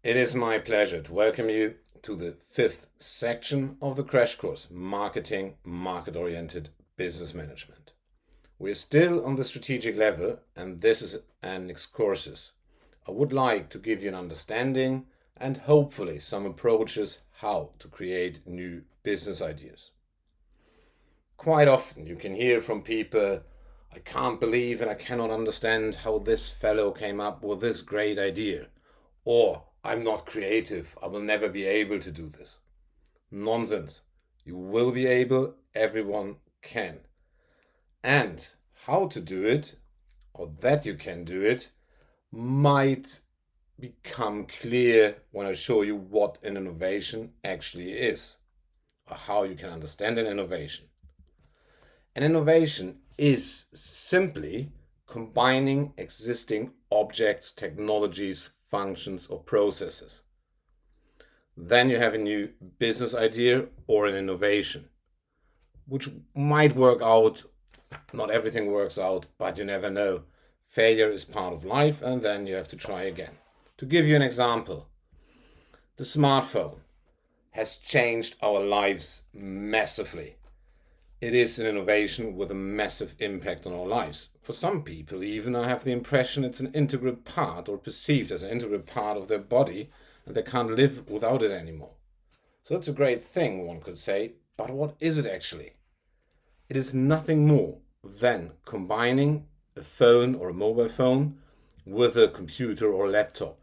It is my pleasure to welcome you to the fifth section of the crash course, Marketing, Market-Oriented Business Management. We're still on the strategic level, and this is an excursus. I would like to give you an understanding and hopefully some approaches how to create new business ideas. Quite often you can hear from people, I can't believe and I cannot understand how this fellow came up with this great idea. Or, I'm not creative, I will never be able to do this. Nonsense. You will be able, everyone can. And how to do it, or that you can do it, might become clear when I show you what an innovation actually is, or how you can understand an innovation. An innovation is simply combining existing objects, technologies, functions, or processes. Then you have a new business idea or an innovation, which might work out. Not everything works out, but you never know. Failure is part of life, and then you have to try again. To give you an example, the smartphone has changed our lives massively. It is an innovation with a massive impact on our lives. For some people, even, I have the impression it's an integral part or perceived as an integral part of their body, and they can't live without it anymore. So it's a great thing, one could say, but what is it actually? It is nothing more than combining a phone or a mobile phone with a computer or laptop.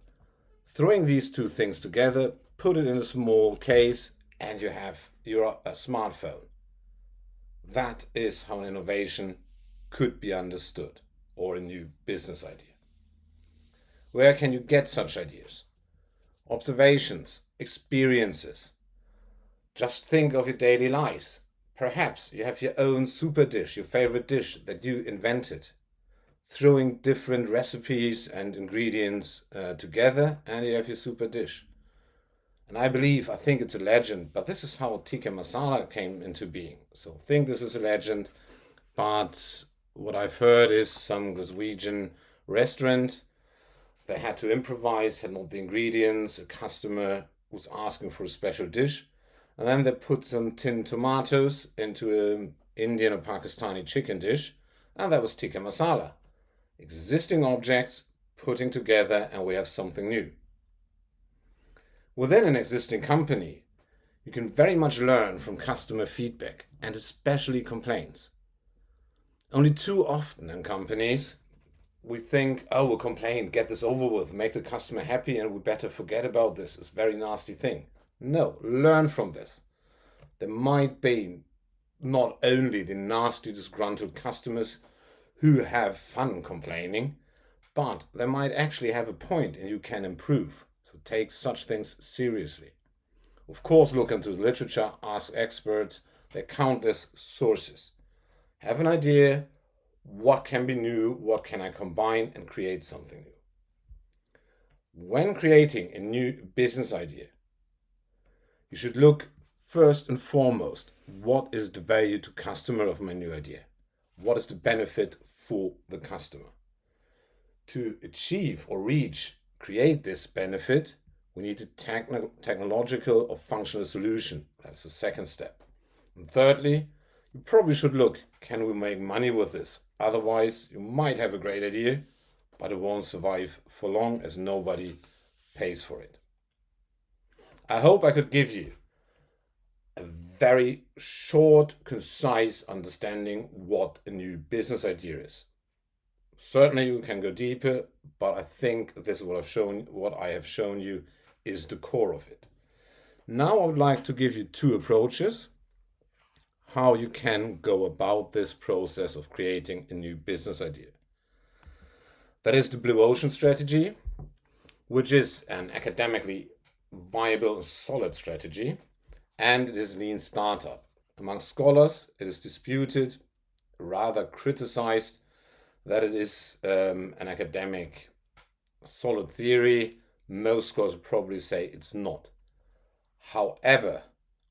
Throwing these two things together, put it in a small case, and you have your smartphone. That is how an innovation could be understood, or a new business idea. Where can you get such ideas? Observations, experiences. Just think of your daily lives. Perhaps you have your own super dish, your favorite dish that you invented. Throwing different recipes and ingredients together, and you have your super dish. And I think it's a legend, but this is how tikka masala came into being. So think this is a legend, but what I've heard is some Glaswegian restaurant, they had to improvise, had not the ingredients, a customer was asking for a special dish, and then they put some tinned tomatoes into an Indian or Pakistani chicken dish, and that was tikka masala. Existing objects putting together, and we have something new. Within an existing company, you can very much learn from customer feedback and especially complaints. Only too often in companies, we think, oh, a complaint, get this over with, make the customer happy, and we better forget about this. It's a very nasty thing. No, learn from this. There might be not only the nasty, disgruntled customers who have fun complaining, but they might actually have a point and you can improve. So take such things seriously. Of course, look into the literature, ask experts. There are countless sources. Have an idea, what can be new, what can I combine and create something new. When creating a new business idea, you should look first and foremost, what is the value to customer of my new idea? What is the benefit for the customer? To achieve or create this benefit, we need a technological or functional solution. That's the second step. And thirdly, you probably should look, can we make money with this? Otherwise, you might have a great idea, but it won't survive for long as nobody pays for it. I hope I could give you a very short, concise understanding what a new business idea is. Certainly you can go deeper, but I think this is what I have shown you is the core of it. Now I would like to give you two approaches how you can go about this process of creating a new business idea. That is the blue ocean strategy, which is an academically viable, solid strategy, and it is lean startup. Among scholars, it is disputed, rather criticized, that it is an academic solid theory. Most scholars probably say it's not. However,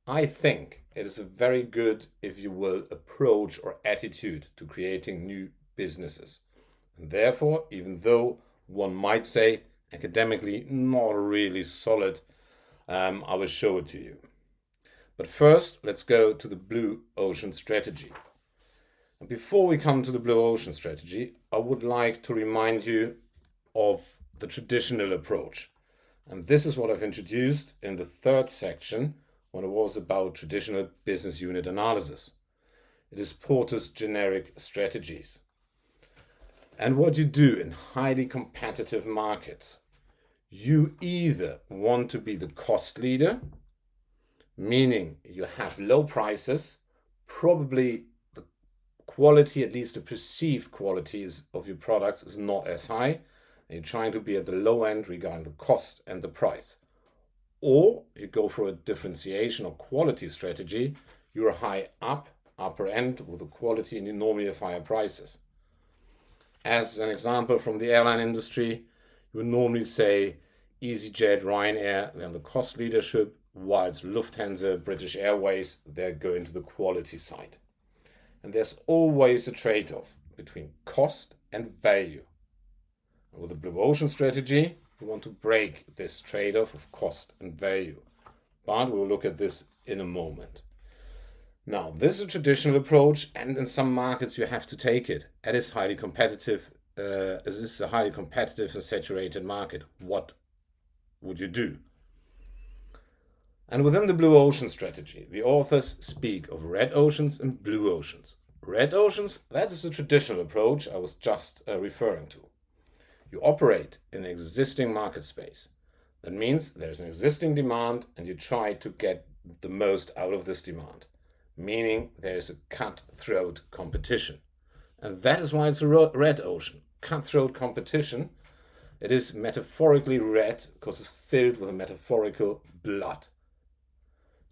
I think it is a very good, if you will, approach or attitude to creating new businesses. And therefore, even though one might say academically not really solid. I will show it to you. But first, let's go to the blue ocean strategy. And before we come to the blue ocean strategy, I would like to remind you of the traditional approach. And this is what I've introduced in the third section when it was about traditional business unit analysis. It is Porter's generic strategies. And what you do in highly competitive markets, you either want to be the cost leader, meaning you have low prices, probably the quality, at least the perceived quality of your products is not as high, and you're trying to be at the low end regarding the cost and the price. Or you go for a differentiation or quality strategy, you're high up, upper end with the quality, and you normally have higher prices. As an example from the airline industry, you would normally say EasyJet, Ryanair, they're on the cost leadership, whilst Lufthansa, British Airways, they're going to the quality side. And there's always a trade-off between cost and value. And with the blue ocean strategy, we want to break this trade-off of cost and value. But we'll look at this in a moment. Now, this is a traditional approach, and in some markets you have to take it. It is highly competitive. This is a highly competitive and saturated market. What would you do? And within the blue ocean strategy, the authors speak of red oceans and blue oceans. Red oceans, that is the traditional approach I was just referring to. You operate in an existing market space. That means there's an existing demand and you try to get the most out of this demand, meaning there is a cutthroat competition. And that is why it's a red ocean. Cutthroat competition. It is metaphorically red because it's filled with a metaphorical blood.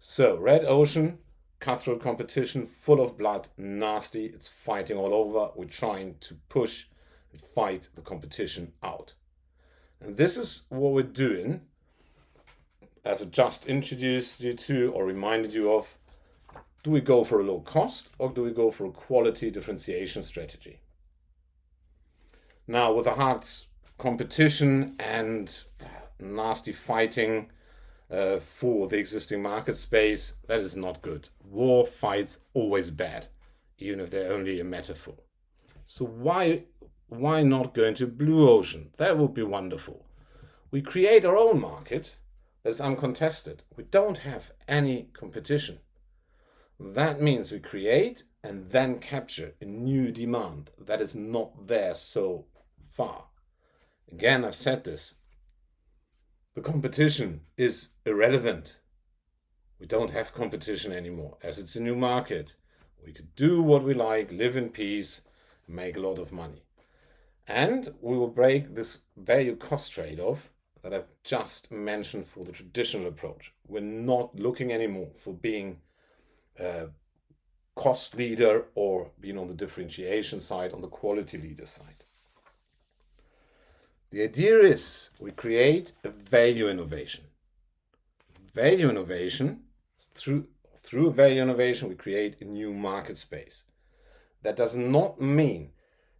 So, red ocean, cutthroat competition, full of blood, nasty, it's fighting all over. We're trying to push and fight the competition out. And this is what we're doing, as I just introduced you to or reminded you of. Do we go for a low cost or do we go for a quality differentiation strategy? Now, with a hard competition and nasty fighting for the existing market space, that is not good. War fights always bad, even if they're only a metaphor. So why not go into blue ocean? That would be wonderful. We create our own market that is uncontested. We don't have any competition. That means we create and then capture a new demand that is not there so far. Again, I've said this. The competition is irrelevant. We don't have competition anymore, as it's a new market. We could do what we like, live in peace, make a lot of money. And we will break this value-cost trade-off that I've just mentioned for the traditional approach. We're not looking anymore for being a cost leader or being on the differentiation side, on the quality leader side. The idea is we create a value innovation. Value innovation, through value innovation, we create a new market space. That does not mean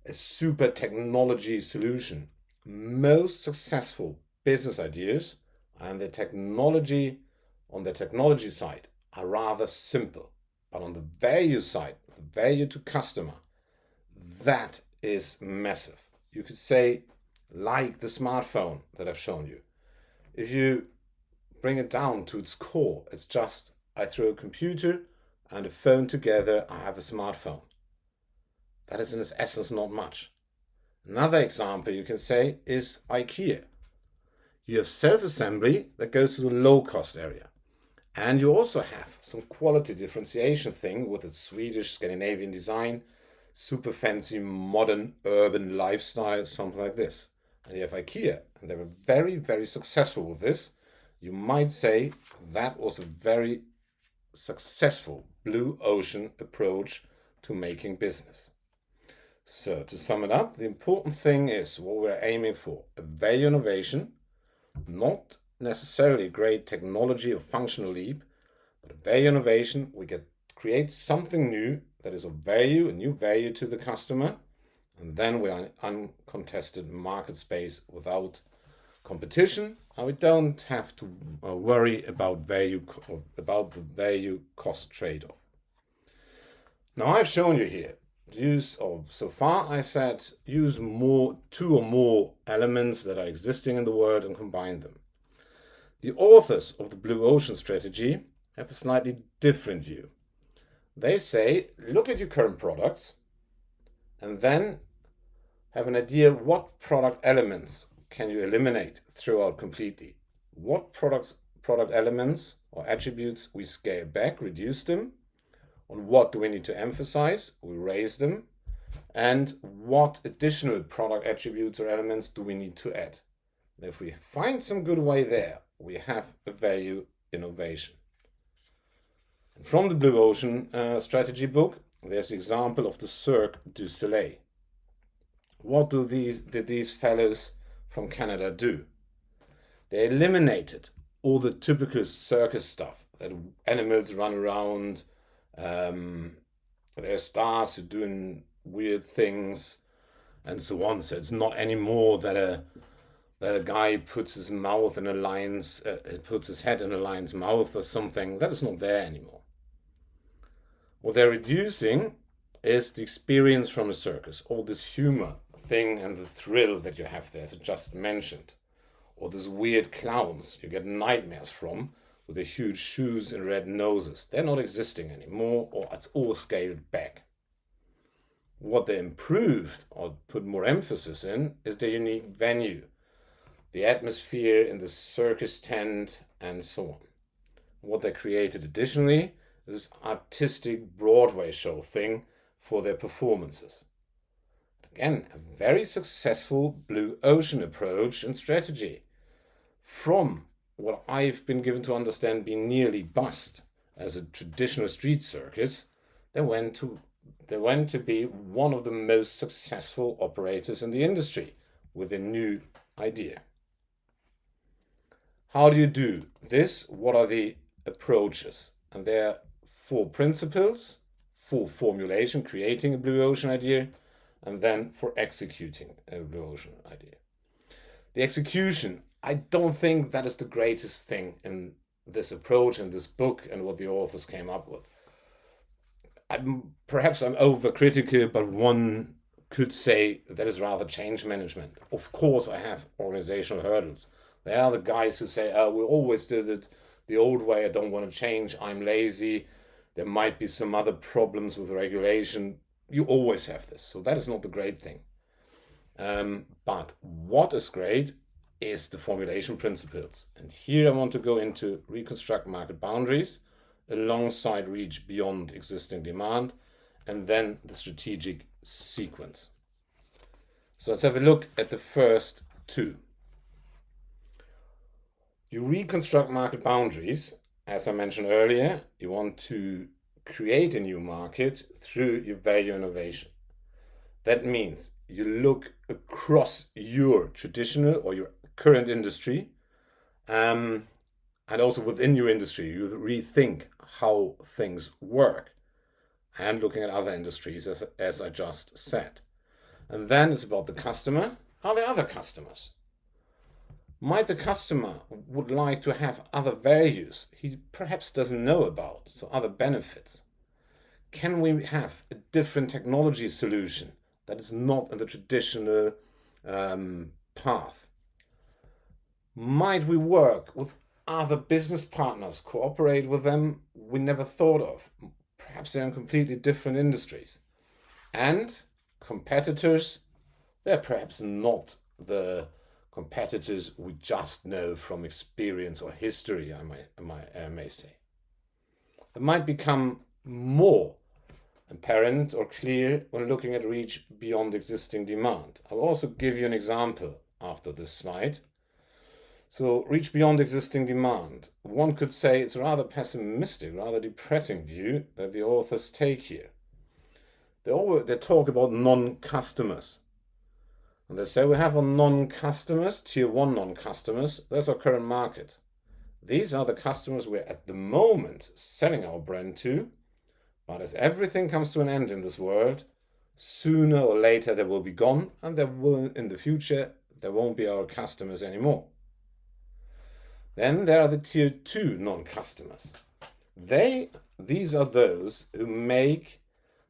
a super technology solution. Most successful business ideas and the technology side are rather simple. But on the value side, the value to customer, that is massive. You could say, like the smartphone that I've shown you. If you bring it down to its core, it's just, I throw a computer and a phone together, I have a smartphone. That is in its essence not much. Another example you can say is IKEA. You have self-assembly that goes to the low-cost area. And you also have some quality differentiation thing with its Swedish, Scandinavian design, super fancy, modern, urban lifestyle, something like this. And you have IKEA, and they were very, very successful with this. You might say that was a very successful blue ocean approach to making business. So to sum it up, the important thing is what we're aiming for: a value innovation, not necessarily great technology or functional leap, but a value innovation. We create something new that is of value, a new value to the customer, and then we are in uncontested market space without competition, and we don't have to worry about about the value cost trade-off. Now I've shown you here, so far I said use two or more elements that are existing in the world and combine them. The authors of the Blue Ocean strategy have a slightly different view. They say, look at your current products and then have an idea what product elements can you eliminate throughout completely. What product elements or attributes we scale back, reduce them. On what do we need to emphasize? We raise them. And what additional product attributes or elements do we need to add? And if we find some good way there, we have a value innovation. And from the Blue Ocean strategy book, there's the example of the Cirque du Soleil. What did these fellows from Canada do? They eliminated all the typical circus stuff, that animals run around, there are stars who are doing weird things, and so on. So it's not anymore that a guy puts his mouth in puts his head in a lion's mouth or something. That is not there anymore. What they're reducing is the experience from a circus, all this humor thing and the thrill that you have there, as I just mentioned, or these weird clowns you get nightmares from with their huge shoes and red noses. They're not existing anymore, or it's all scaled back. What they improved or put more emphasis in is the unique venue, the atmosphere in the circus tent, and so on. What they created additionally is this artistic Broadway show thing for their performances. Again, a very successful Blue Ocean approach and strategy. From what I've been given to understand being nearly bust as a traditional street circus, they went to be one of the most successful operators in the industry with a new idea. How do you do this? What are the approaches? And there are 4 principles for formulation, creating a Blue Ocean idea, and then for executing a Blue Ocean idea. The execution, I don't think that is the greatest thing in this approach and this book and what the authors came up with. Perhaps I'm overcritical, but one could say that is rather change management. Of course, I have organizational hurdles. There are the guys who say, oh, we always did it the old way, I don't want to change, I'm lazy, there might be some other problems with regulation. You always have this, so that is not the great thing. But what is great is the formulation principles. And here I want to go into reconstruct market boundaries, alongside reach beyond existing demand, and then the strategic sequence. So let's have a look at the first 2. You reconstruct market boundaries. As I mentioned earlier, you want to create a new market through your value innovation. That means you look across your traditional or your current industry, and also within your industry, you rethink how things work, and looking at other industries, as I just said. And then it's about the customer. Are there other customers? Might the customer would like to have other values he perhaps doesn't know about, so other benefits? Can we have a different technology solution that is not in the traditional path? Might we work with other business partners, cooperate with them we never thought of? Perhaps they're in completely different industries. And competitors, they're perhaps not the competitors we just know from experience or history, I may say. It might become more apparent or clear when looking at reach beyond existing demand. I'll also give you an example after this slide. So reach beyond existing demand. One could say it's a rather pessimistic, rather depressing view that the authors take here. They talk about non-customers. And they say we have our non-customers, tier 1 non-customers, that's our current market. These are the customers we're at the moment selling our brand to, but as everything comes to an end in this world, sooner or later they will be gone, and in the future there won't be our customers anymore. Then there are the tier 2 non-customers. These are those who make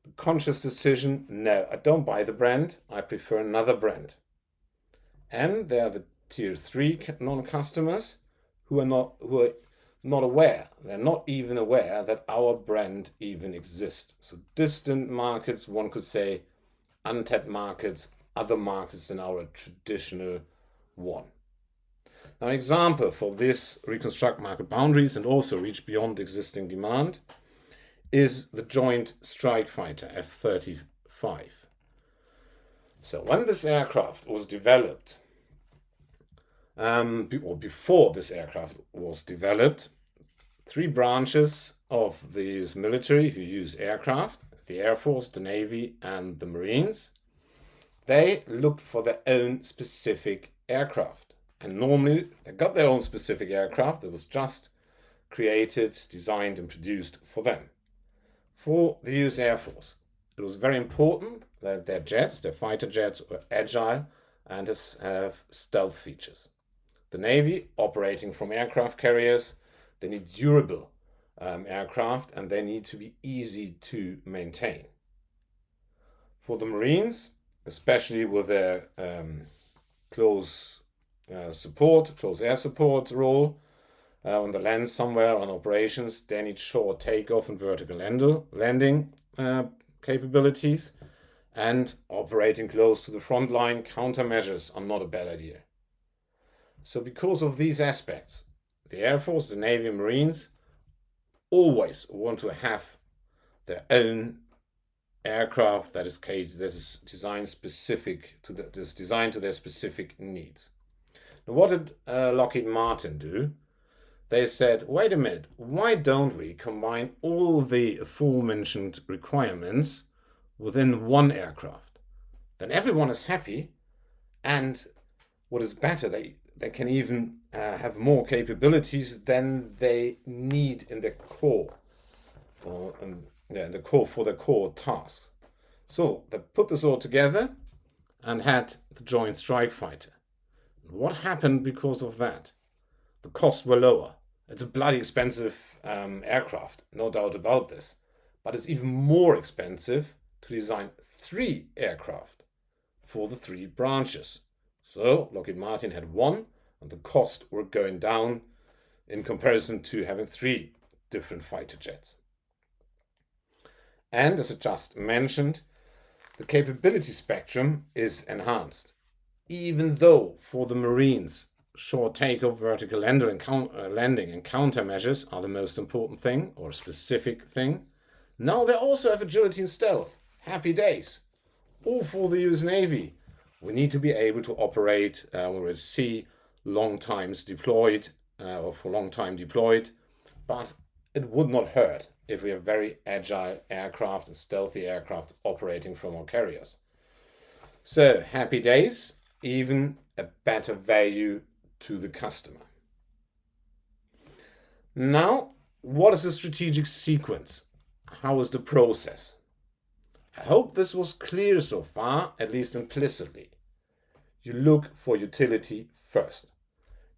the conscious decision, no, I don't buy the brand, I prefer another brand. And there are the tier 3 non-customers who are not aware. They're not even aware that our brand even exists. So distant markets, one could say, untapped markets, other markets than our traditional one. Now, an example for this reconstruct market boundaries and also reach beyond existing demand is the Joint Strike Fighter F-35. So when this aircraft was developed, or before this aircraft was developed, three branches of the US military who use aircraft, the Air Force, the Navy, and the Marines, they looked for their own specific aircraft. And normally they got their own specific aircraft that was just created, designed, and produced for them. For the US Air Force, it was very important that their jets, their fighter jets, were agile and have stealth features. The Navy, operating from aircraft carriers, they need durable aircraft and they need to be easy to maintain. For the Marines, especially with their close air support role, on the land somewhere on operations, they need short takeoff and vertical landing capabilities, and operating close to the front line countermeasures are not a bad idea. So because of these aspects, the Air Force, the Navy, and Marines always want to have their own aircraft that is designed to their specific needs. Now, what did Lockheed Martin do? They said, wait a minute, why don't we combine all the aforementioned requirements within one aircraft? Then everyone is happy, and what is better, they can even have more capabilities than they need in their core, for their core tasks. So they put this all together and had the Joint Strike Fighter. What happened because of that? The costs were lower. It's a bloody expensive aircraft, no doubt about this. But it's even more expensive to design 3 aircraft for the 3 branches. So Lockheed Martin had 1, and the costs were going down in comparison to having 3 different fighter jets. And as I just mentioned, the capability spectrum is enhanced. Even though for the Marines, short takeoff, vertical landing, and countermeasures are the most important thing or specific thing, now they also have agility and stealth. Happy days. Or for the US Navy, we need to be able to operate when we're at sea long times deployed or for long time deployed, but it would not hurt if we have very agile aircraft and stealthy aircraft operating from our carriers. So happy days, even a better value to the customer. Now, what is the strategic sequence? How is the process? I hope this was clear so far, at least implicitly. You look for utility first.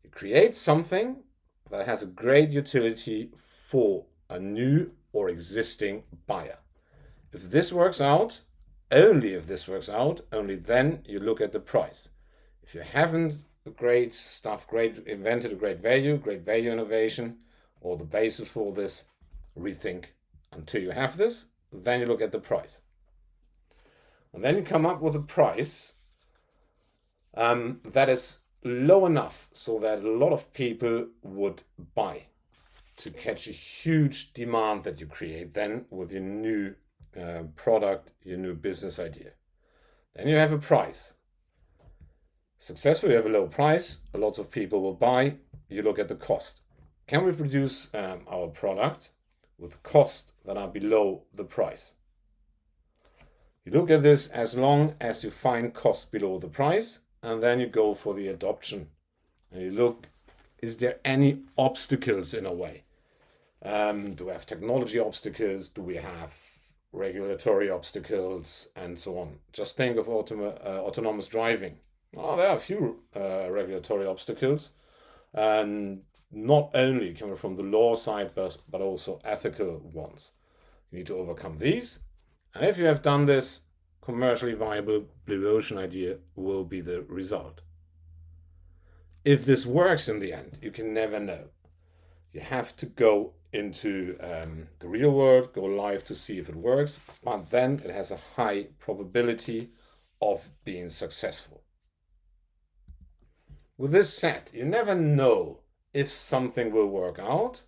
You create something that has a great utility for a new or existing buyer. If this works out, only then you look at the price. If you haven't invented a great value innovation, or the basis for this, rethink until you have this, then you look at the price. And then you come up with a price that is low enough so that a lot of people would buy to catch a huge demand that you create then with your new product, your new business idea. Then you have a price. Successfully, you have a low price, lots of people will buy, you look at the cost. Can we produce our product with costs that are below the price? You look at this as long as you find costs below the price, and then you go for the adoption. And you look, is there any obstacles in a way? Do we have technology obstacles? Do we have regulatory obstacles? And so on. Just think of autonomous driving. Oh, there are a few regulatory obstacles. And not only coming from the law side, but also ethical ones. You need to overcome these. And if you have done this, commercially viable blue ocean idea will be the result. If this works in the end, you can never know. You have to go into the real world, go live to see if it works, but then it has a high probability of being successful. With this said, you never know if something will work out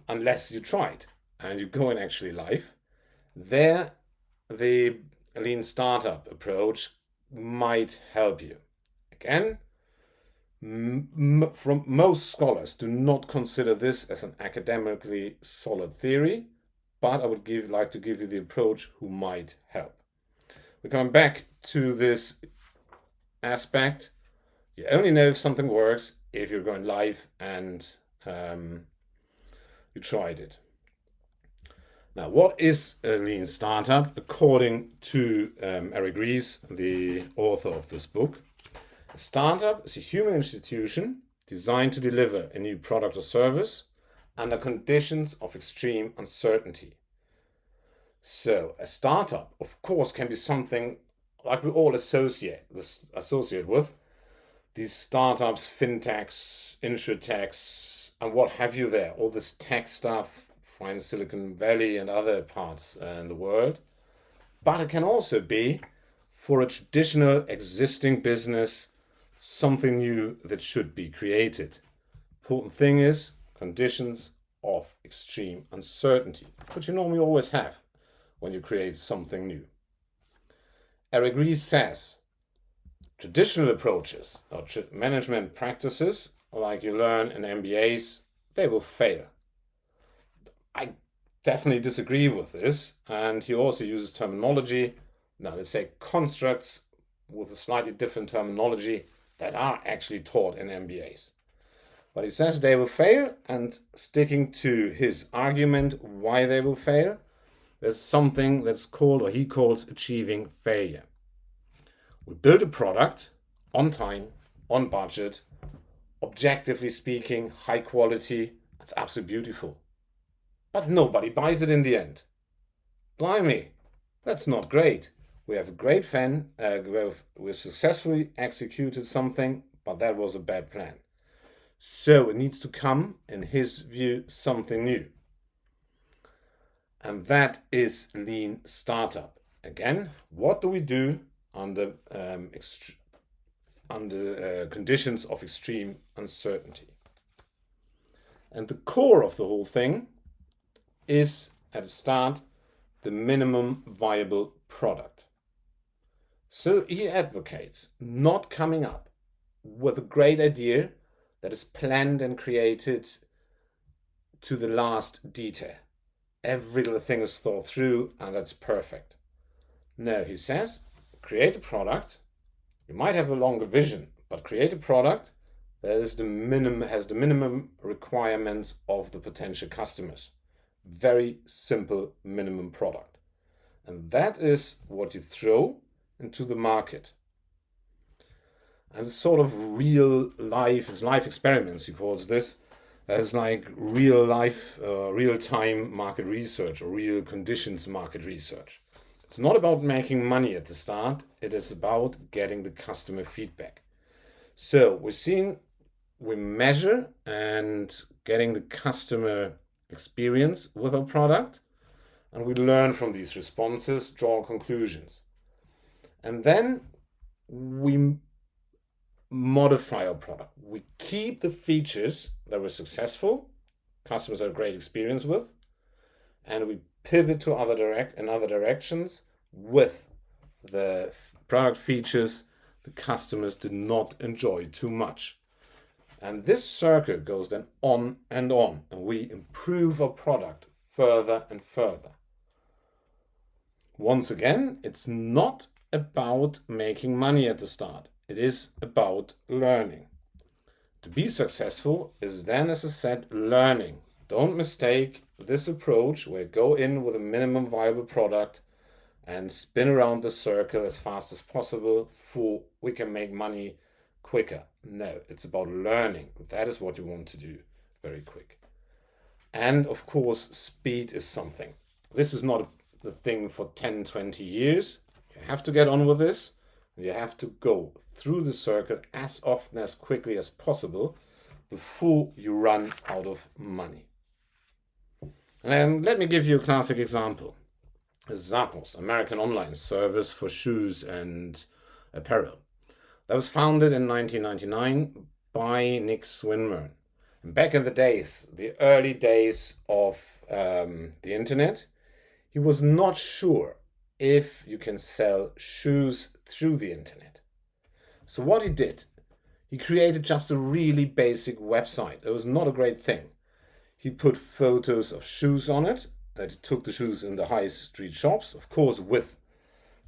unless you try it and you go in actually live. There, the lean startup approach might help you. Again, from most scholars do not consider this as an academically solid theory, but I would like to give you the approach who might help. We're coming back to this aspect. You only know if something works if you're going live and you tried it. Now, what is a lean startup? According to Eric Ries, the author of this book, a startup is a human institution designed to deliver a new product or service under conditions of extreme uncertainty. So a startup, of course, can be something like we all associate with. These startups, fintechs, insurtechs, and what have you there. All this tech stuff, find Silicon Valley and other parts in the world. But it can also be, for a traditional existing business, something new that should be created. Important thing is conditions of extreme uncertainty, which you normally always have when you create something new. Eric Ries says, traditional approaches or management practices, like you learn in MBAs, they will fail. I definitely disagree with this, and he also uses terminology, now let's say constructs with a slightly different terminology that are actually taught in MBAs. But he says they will fail, and sticking to his argument why they will fail, there's something that's called, or he calls, achieving failure. We build a product on time, on budget, objectively speaking, high quality. It's absolutely beautiful. But nobody buys it in the end. Blimey, that's not great. We have a great fan, we successfully executed something, but that was a bad plan. So it needs to come, in his view, something new. And that is lean startup. Again, what do we do under conditions of extreme uncertainty? And the core of the whole thing is, at the start, the minimum viable product. So he advocates not coming up with a great idea that is planned and created to the last detail. Every little thing is thought through and that's perfect. No, he says, create a product. You might have a longer vision, but create a product that is has the minimum requirements of the potential customers. Very simple minimum product. And that is what you throw into the market. And it's sort of real life experiments, he calls this, as like real life, real-time market research or real conditions market research. It's not about making money at the start, it is about getting the customer feedback. So we measure and getting the customer experience with our product, and we learn from these responses, draw conclusions. And then we modify our product. We keep the features that were successful, customers had a great experience with, and we pivot to other directions with the product features the customers did not enjoy too much. And this circle goes then on, and we improve our product further and further. Once again, it's not about making money at the start. It is about learning. To be successful is then, as I said, learning. Don't mistake this approach where go in with a minimum viable product and spin around the circle as fast as possible for we can make money quicker. No, it's about learning. That is what you want to do. very quick. And of course, speed is something. This is not the thing for 10, 20 years. You have to get on with this. You have to go through the circuit as often, as quickly as possible before you run out of money. And let me give you a classic example. Zappos, American online service for shoes and apparel. That was founded in 1999 by Nick Swinmurn. And back in the days, the early days of the internet, he was not sure if you can sell shoes through the internet. So what he did, he created just a really basic website. It was not a great thing. He put photos of shoes on it, that he took the shoes in the high street shops, of course with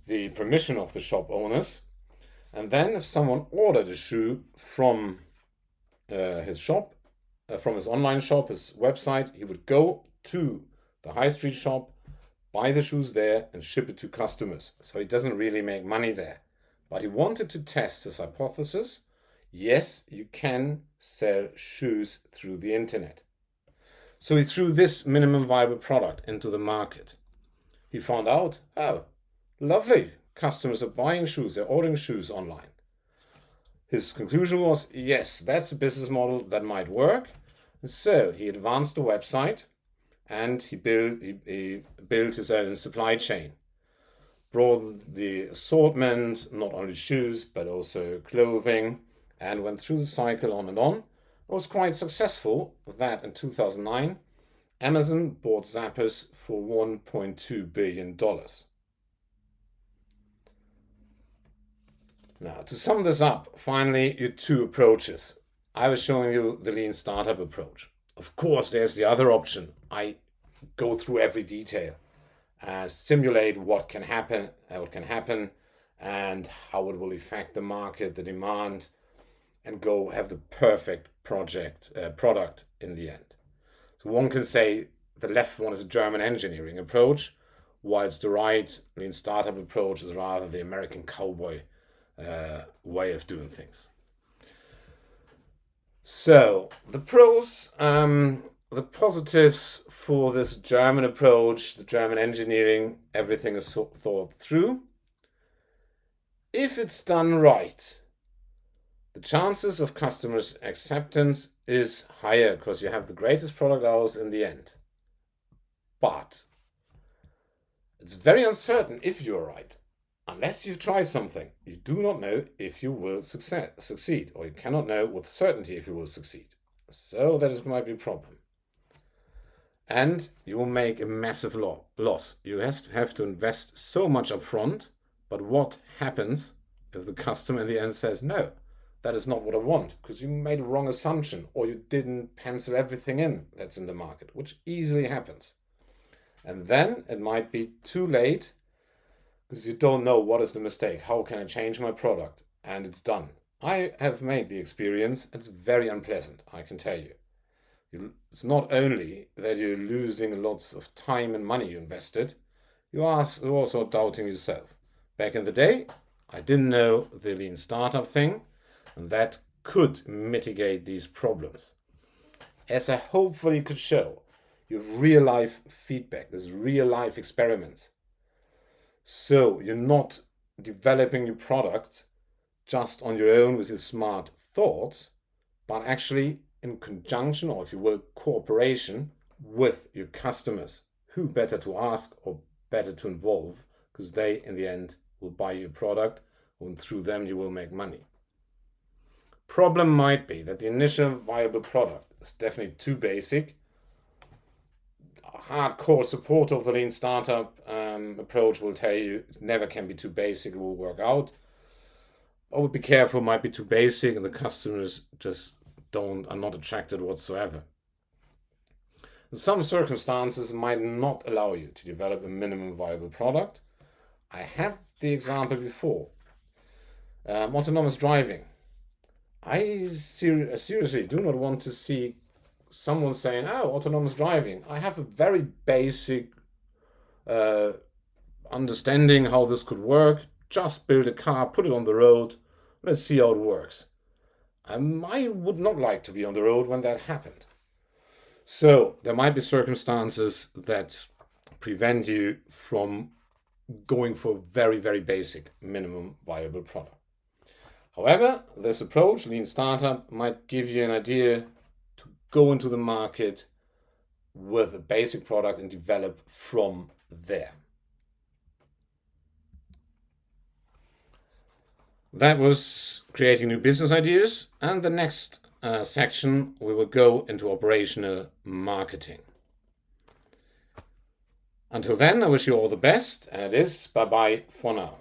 the permission of the shop owners. And then if someone ordered a shoe from his shop, from his online shop, his website, he would go to the high street shop, buy the shoes there and ship it to customers. So he doesn't really make money there. But he wanted to test his hypothesis. Yes, you can sell shoes through the internet. So he threw this minimum viable product into the market. He found out, oh, lovely, customers are buying shoes, they're ordering shoes online. His conclusion was, yes, that's a business model that might work. And so he advanced the website and he built his own supply chain. Brought the assortment, not only shoes, but also clothing, and went through the cycle on and on. It was quite successful that in 2009, Amazon bought Zappos for $1.2 billion. Now, to sum this up, finally, your two approaches. I was showing you the lean startup approach. Of course, there's the other option. I go through every detail, simulate what can happen, and how it will affect the market, the demand, and go have the perfect product in the end. So one can say the left one is a German engineering approach, whilst the right lean startup approach is rather the American cowboy way of doing things. So the pros, the positives for this German approach, the German engineering, everything is thought through. If it's done right, the chances of customers' acceptance is higher because you have the greatest product out in the end. But it's very uncertain if you're right. Unless you try something, you do not know if you will succeed, or you cannot know with certainty if you will succeed. So that might be a problem. And you will make a massive loss. You have to invest so much upfront, but what happens if the customer in the end says, no, that is not what I want, because you made a wrong assumption, or you didn't pencil everything in that's in the market, which easily happens. And then it might be too late, because you don't know what is the mistake. How can I change my product? And it's done. I have made the experience. It's very unpleasant, I can tell you. It's not only that you're losing lots of time and money you invested, you're also doubting yourself. Back in the day, I didn't know the lean startup thing, and that could mitigate these problems. As I hopefully could show, you have real life feedback, there's real life experiments. So you're not developing your product just on your own with your smart thoughts, but actually in conjunction, or if you will, cooperation with your customers. Who better to ask or better to involve, because they in the end will buy your product and through them you will make money. Problem might be that the initial viable product is definitely too basic. Hardcore supporter of the lean startup approach will tell you it never can be too basic, it will work out. I would be careful, it might be too basic and the customers just are not attracted whatsoever. In some circumstances, it might not allow you to develop a minimum viable product. I had the example before. Autonomous driving. I seriously do not want to see someone saying, oh, autonomous driving. I have a very basic understanding how this could work. Just build a car, put it on the road. Let's see how it works. I would not like to be on the road when that happened. So there might be circumstances that prevent you from going for very, very basic minimum viable product. However, this approach, Lean Startup, might give you an idea to go into the market with a basic product and develop from there. That was creating new business ideas, and the next section we will go into operational marketing. Until then, I wish you all the best, and it is bye-bye for now.